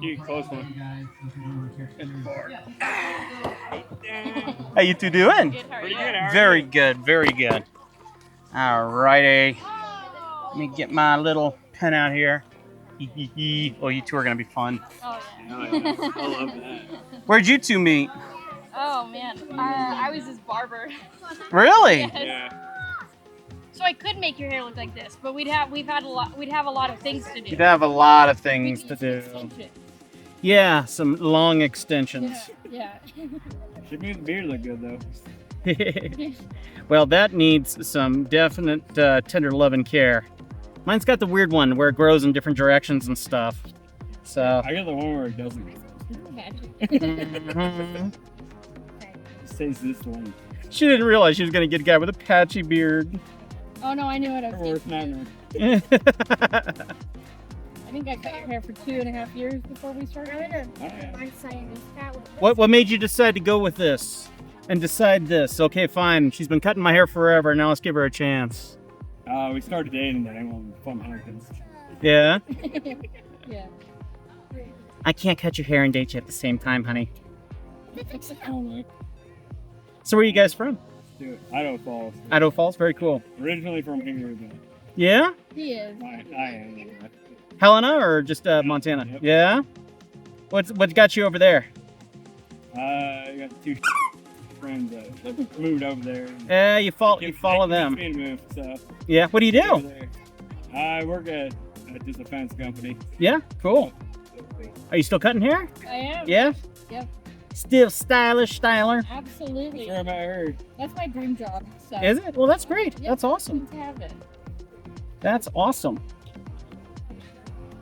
You close one. How you two doing? Good, how are Pretty you? good. How are Very you? good, very good. All righty. Let me get my little pen out here. Oh, you two are gonna be fun. Oh, Oh, yeah. yeah. I love that. Where'd you two meet? Oh, man. I was his barber. Really? Yes. Yeah. So I could make your hair look like this, but we'd have a lot of things to do. You'd have a lot of We things could to use do. extensions. Yeah, some long extensions. Yeah. Should make the beard look good though. Well, that needs some definite tender love and care. Mine's got the weird one where it grows in different directions and stuff. So. I got the one where it doesn't. Mhm. It stays this long. She didn't realize she was going to get a guy with a patchy beard. Oh no, I knew what I was Or thinking. worth not. I think I cut your hair for 2.5 years before we started. What made you decide to go with this and decide this? Okay, fine. She's been cutting my hair forever. Now let's give her a chance. We started dating and I want fun haircuts. Yeah? Yeah. I can't cut your hair and date you at the same time, honey. So where are you guys from? Do it. Idaho Falls. Idaho Falls? Very cool. Originally from here, but Yeah? He is. I am. Helena or just Montana? Yep. Yeah? What got you over there? I got two friends that moved over there. Yeah, you follow them. Me to move, so Yeah. What do you over do? there. I work at this defense company. Yeah? Cool. Are you still cutting hair? I am. Yeah? Yep. Still stylish styler? Absolutely. Sure about her. That's my dream job. So. Is it? Well, that's great. Yep. That's awesome. To have it. That's awesome.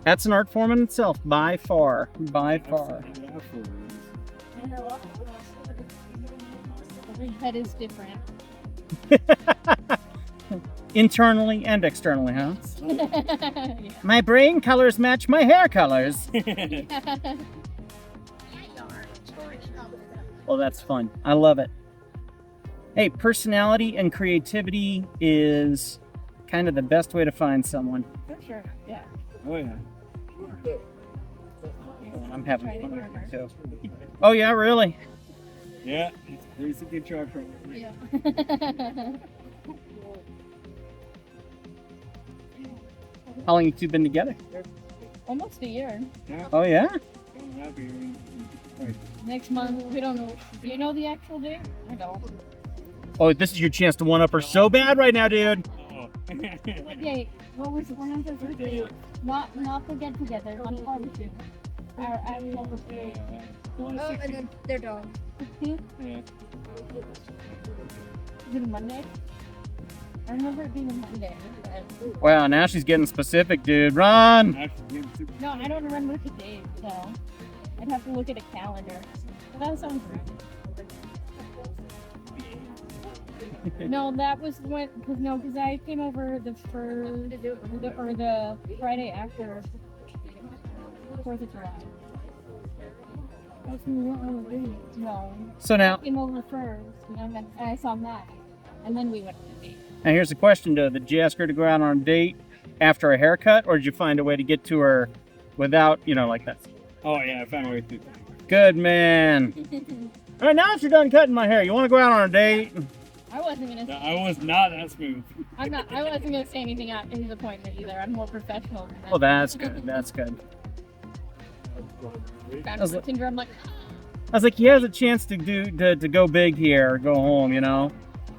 That's an art form in itself, by far. By far. Every head is different. Internally and externally, huh? Yeah. My brain colors match my hair colors. Well, that's fun. I love it. Hey, personality and creativity is kind of the best way to find someone. For sure. Yeah. Oh yeah. I'm having fun with it too. Oh yeah, really? Yeah, it's a good truck. Yeah. How long you two been together? Almost a year. Yeah. Oh yeah? I'm happy. Next month, we don't know. Do you know the actual date? I don't. Oh, this is your chance to one up her so bad right now, dude. Oh. What date? What was one of the birthday? Not the get together. On the barbecue. Our actual birthday. Oh, and then their dog. 15th? Yeah. Is it a Monday? I remember it being a Monday. but- Wow, now she's getting specific, dude. Run! No, I don't remember the date, so I'd have to look at a calendar. But that sounds right. No, that was when, because I came over the Friday after 4th of July. That's when we weren't really doing it. No. So now, Came over first, and then I saw Matt, and then we went on a date. now here's the question, though. Did you ask her to go out on a date after a haircut, or did you find a way to get to her without, like that? Oh yeah, I found a way through. Good man. All right, now that you're done cutting my hair, you want to go out on a date? I wasn't gonna. No, I was not that smooth. I wasn't gonna say anything at his appointment either. I'm more professional than that. Well, that's good. That's good. Found a Tinder. I'm like, I was like, he has a chance to go big here or go home,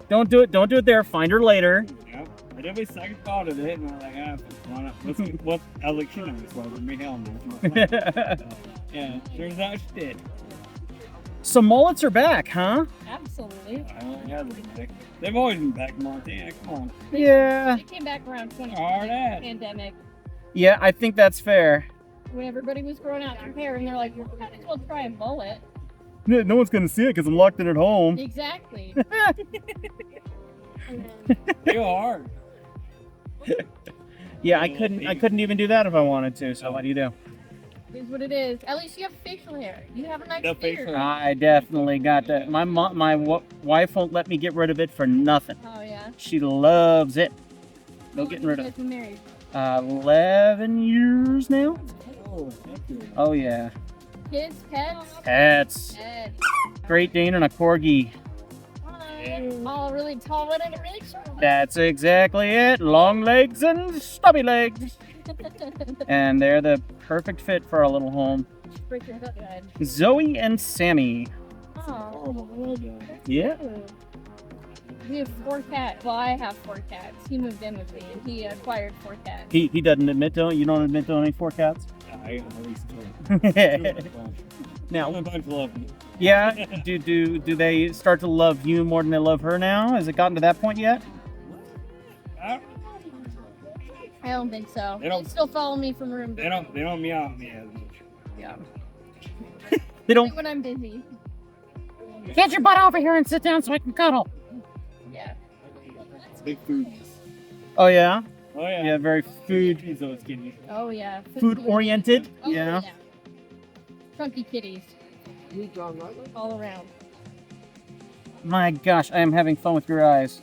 Don't do it there. Find her later. Yep. I did my second thought of it, and I was like, why not? What? I was like, she knows why with me, hell no. Yeah, turns out she did. So mullets are back, huh? absolutely. I only had them back. They've always been back in Montana. Come on. Yeah. They came back around 2020, Hard at. pandemic, Yeah, I think that's fair. when everybody was growing out their hair, and they're like, "You might as well try a mullet." No one's gonna see it because I'm locked in at home. Exactly. They are hard. Yeah, I couldn't even do that if I wanted to. So what do you do? It is what it is. At least you have facial hair. You have a nice The beard. facial- I definitely got that. My wife won't let me get rid of it for nothing. Oh yeah. She loves it. No How getting long rid have of you guys been married? it. 11 years now. Oh, Oh, heck yeah. Oh yeah. Kids, pets. Pets. Pets. Great Dane and a Corgi. All really tall, but and really short. That's exactly it. Long legs and stubby legs. And they're the perfect fit for our little home. Freaking good. Zoe and Sammy. Oh. Well done. Yeah. We have 4 cats. Well, I have 4 cats. He moved in with me, and he acquired 4 cats. He doesn't admit to it. You don't admit to owning 4 cats? I got at least 2. Now, I'm a bunch of love. yeah, do they start to love you more than they love her now? Has it gotten to that point yet? I don't think so. They don't- They still follow me from room to They room. don't meow at me as much. Yeah. They don't. When I'm busy. Get your butt over here and sit down so I can cuddle. Yeah. It's big food. Oh yeah, Oh yeah. yeah, very food He's so skinny. Oh yeah. oriented. Oh, Yeah. Chunky kitties. All around. My gosh, I am having fun with your eyes.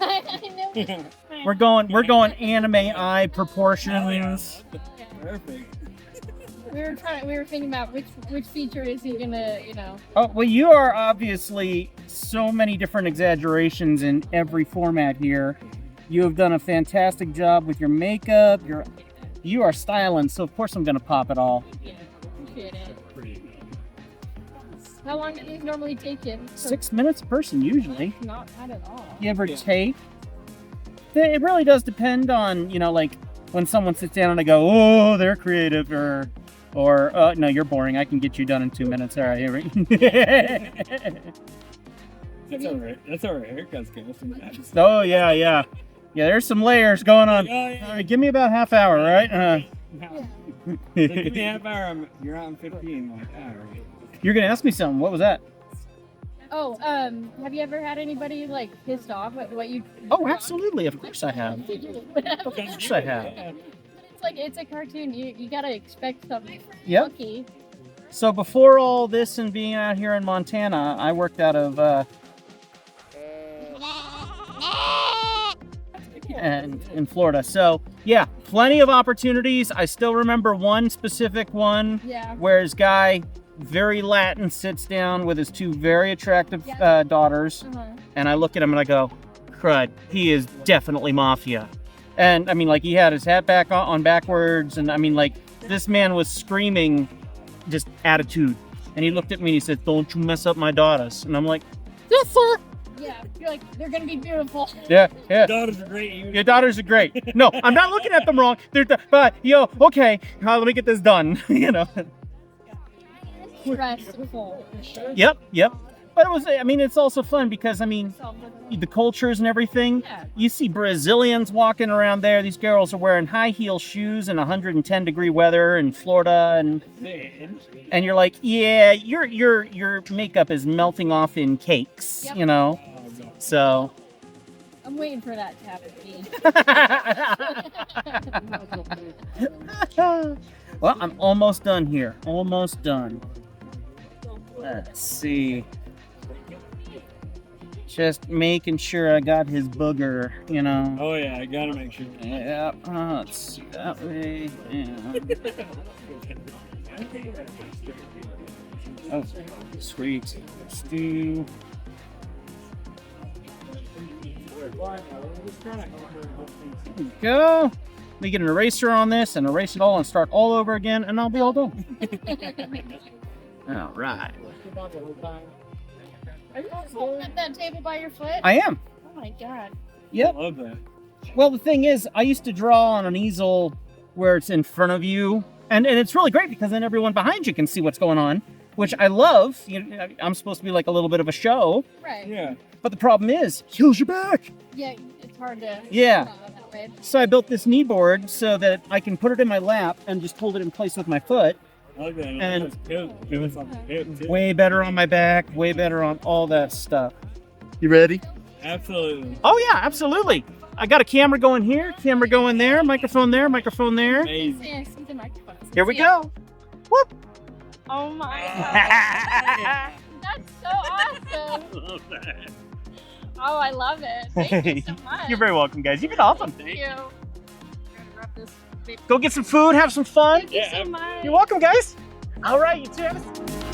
I know. We're going anime eye proportions. Perfect. We were thinking about which feature is he gonna, Oh well, you are obviously so many different exaggerations in every format here. You have done a fantastic job with your makeup. You are styling, so of course I'm gonna pop it all. Yeah, appreciate it. How long do these normally take you? 6 minutes a person usually, Not bad at all. give or Yeah. take. It really does depend on, like when someone sits down and I go, oh, they're creative, or no, you're boring. I can get you done in 2 minutes. All right, here we That's alright. That's alright. Haircuts go sometimes. Oh yeah, yeah. Yeah, there's some layers going on. Oh, yeah. All right, give me about half hour, right? So give me a half hour. You're on 15. Like, alright. You're gonna ask me something. What was that? Oh, have you ever had anybody like pissed off at what you? Oh, absolutely. Of course I have. Of course I have. It's a cartoon. You gotta expect something Yep. funky. So before all this and being out here in Montana, I worked out of and in Florida. So yeah, plenty of opportunities. I still remember one specific one Yeah. where his guy, very Latin, sits down with his 2 very attractive daughters, Uh-huh. and I look at him and I go, crud, he is definitely mafia. And I mean, like, he had his hat back on backwards, and I mean, like, this man was screaming just attitude. And he looked at me and he said, don't you mess up my daughters. And I'm like, yes, sir. Yeah. You're like, they're gonna be beautiful. Yeah, yeah. Daughters are great. Your daughters are great. No, I'm not looking at them wrong. But, okay, let me get this done, Stressful. Yep. But it's also fun because, the cultures and everything. Yeah. You see Brazilians walking around there. These girls are wearing high heel shoes in 110 degree weather in Florida, and you're like, yeah, your makeup is melting off in cakes, Yep. So. I'm waiting for that to happen. Well, I'm almost done here. Almost done. Let's see. Just making sure I got his booger, Oh yeah, I gotta make sure. Yep. Let's see that way. Yeah. Oh, sweet. Stew. There we go. Let me get an eraser on this and erase it all and start all over again, and I'll be all done. All right. Are you holding up that table by your foot? I am. Oh my god. Yep. Love that. Well, the thing is, I used to draw on an easel where it's in front of you, and it's really great because then everyone behind you can see what's going on, which I love. I'm supposed to be like a little bit of a show, Right. Yeah. but the problem is, kills your back. Yeah, it's hard to. Yeah. That way. So I built this knee board so that I can put it in my lap and just hold it in place with my foot. I like that. And- That's good. Give us something good, too. Way better on my back, way better on all that stuff. You ready? Absolutely. Oh yeah, absolutely. I got a camera going here, camera going there, microphone there, microphone there. Amazing. Yeah, see the microphone. Here we go. Whoop. Oh my god. That's so awesome. Love that. Oh, I love it. Thank you so much. You're very welcome, guys. You've been awesome. Thank you. I'm gonna grab this Go get some food, have some fun. Yeah, So much. You're welcome, guys. All right, you two have a